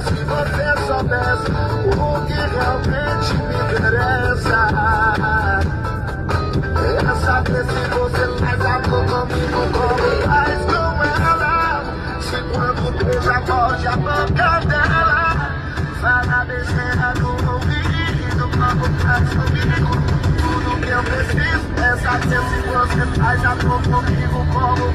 Se você soubesse o que realmente me interessa, é saber se você faz amor comigo como faz com ela. Se quando beija morde a boca dela, fala besteira no ouvido como faz comigo. Tudo que eu preciso é saber se você faz amor comigo como